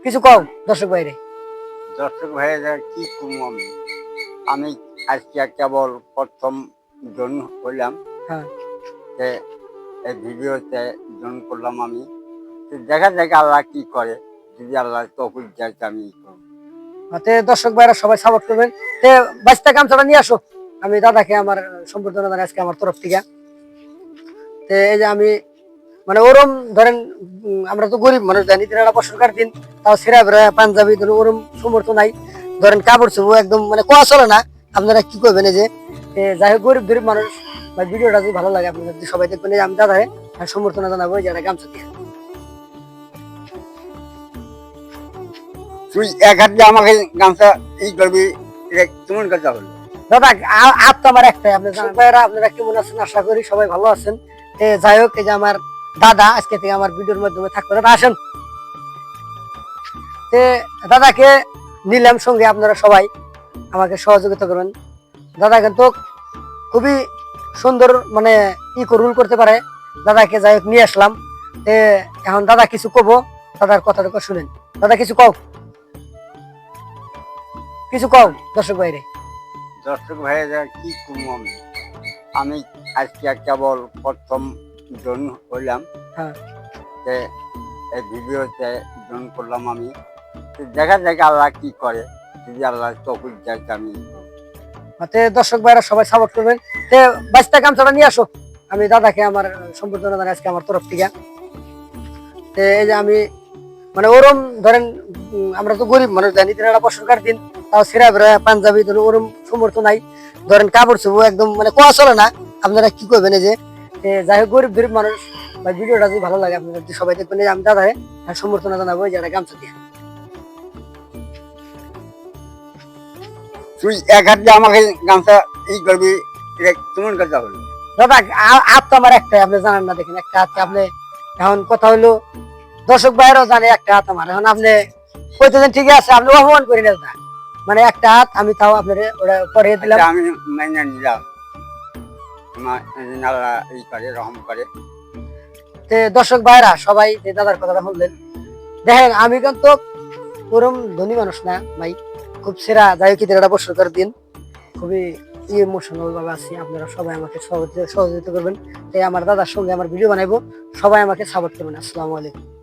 কিছু কও দর্শক বাইরে। দর্শক ভাইয়েরা কি করবো আমি আমি আজকে কেবল প্রথম জন হইলাম। হ্যাঁ যে এই ভিডিওতে জন করলাম আমি। তো দেখা যাক আল্লাহ কি করে, যদি আল্লাহ তৌফিক দেয় তো আমি করবো। তে দর্শক ভাইরা সবাই সাপোর্ট করবেন। তে বাচ্চা গামছাটা নিয়ে আসো, আমি দাদাকে আমার সম্বর্ধনা জানাই আজকে আমার তরফ থেকে। তে এই যে আমি মানে ওরম ধরেন আমরা তো গরিব মানুষ, জানি দিন বছরকার দিন, তাও সেরা বেরা পাঞ্জাবি ধরুন ওরম সমর্থ নাই। ধরেন কাপড় চোপড় একদম মানে কোয়া চলে না। আপনারা কি করবেন এই যে যাই হোক গরিব গরিব মানুষ বা ভিডিওটা যদি ভালো লাগে আপনাদের যদি সবাই দেখবেন, এই যে আমি দাদারে সম্বর্ধনা জানাবো এই যে একটা গামছা দিয়ে। তুই এক হাত দিয়ে আমাকে গামছা ই করবি, এটা কেমন কথা হলো? দাদা হাত তো আমার একটাই, আপনি জানেন ভাইরা, আপনারা কেমন আছেন? আশা করি সবাই ভালো আছেন। যাই হোক এই যে আমার দাদা আজকে থেকে আমার ভিডিওর মাধ্যমে থাকবে। দাদা আসেন। দাদাকে নিলাম সঙ্গে, আপনারা সবাই আমাকে সহযোগিতা করবেন। দাদা কিন্তু খুবই সুন্দর মানে রুল করতে পারে। দাদাকে যাই হোক নিয়ে আসলাম। এখন দাদা কিছু কব, দাদার কথাটুকু শুনেন। দাদা কিছু কও, কিছু কও দর্শক বাইরে। দর্শক ভাইয়েরা কি করবো আমি আমি আজকে কেবল প্রথম জন হইলাম। হ্যাঁ যে এই ভিডিওতে জন করলাম আমি। তো দেখা যাক আল্লাহ কি করে, যদি আল্লাহ তৌফিক দেয় তো আমি করবো। দর্শক ভাইরা সবাই সাপোর্ট করবেন। বাচ্চা গামছাটা নিয়ে আসো, আমি দাদাকে আমার সম্বর্ধনা জানাই আজকে আমার তরফ থেকে। এই যে আমি মানে ওরম ধরেন আমরা তো গরিব মানুষ, জানি দিন বছরকার দিন, তাও সেরা বেরা পাঞ্জাবি ধরুন ওরম সমর্থ নাই। ধরেন কাপড় চোপড় একদম মানে কোয়া চলে না। আপনারা কি করবেন এই যে যাই হোক গরিব গরিব মানুষ বা ভিডিওটা যদি ভালো লাগে আপনাদের যদি সবাই দেখবেন, এই যে আমি দাদারে সম্বর্ধনা জানাবো এই যে একটা গামছা দিয়ে। তুই এক হাত দিয়ে আমাকে গামছা ই করবি, এটা কেমন কথা হলো? দাদা হাত তো আমার একটাই, আপনি জানেন না, দেখেন একটা হাত। আপনি এখন কথা হলো দর্শক ভাইয়েরাও জানে একটা হাত আমার। এখন আপনি কইতেছেন ঠিক আছে, আপনি অপমান করি না দাদা, মানে একটা হাত আমি তাও আপনার ওটা পরে দিলাম। আচ্ছা, আমি মাইনা নিলাম, আমার আল্লাহ ই করে, রহম করে। দর্শক ভাইরা সবাই যে দাদার কথাটা বললেন, দেখেন আমি কিন্তু ওরম ধনী মানুষ না ভাই, খুব সেরা। যাই হোক এটা বছরকার দিন, খুবই ইমোশনাল ভাবে আছি। আপনারা সবাই আমাকে সহযোগিতা করবেন। তাই আমার দাদার সঙ্গে আমার ভিডিও বানাইবো, সবাই আমাকে সাপোর্ট করবেন। আসসালামু আলাইকুম।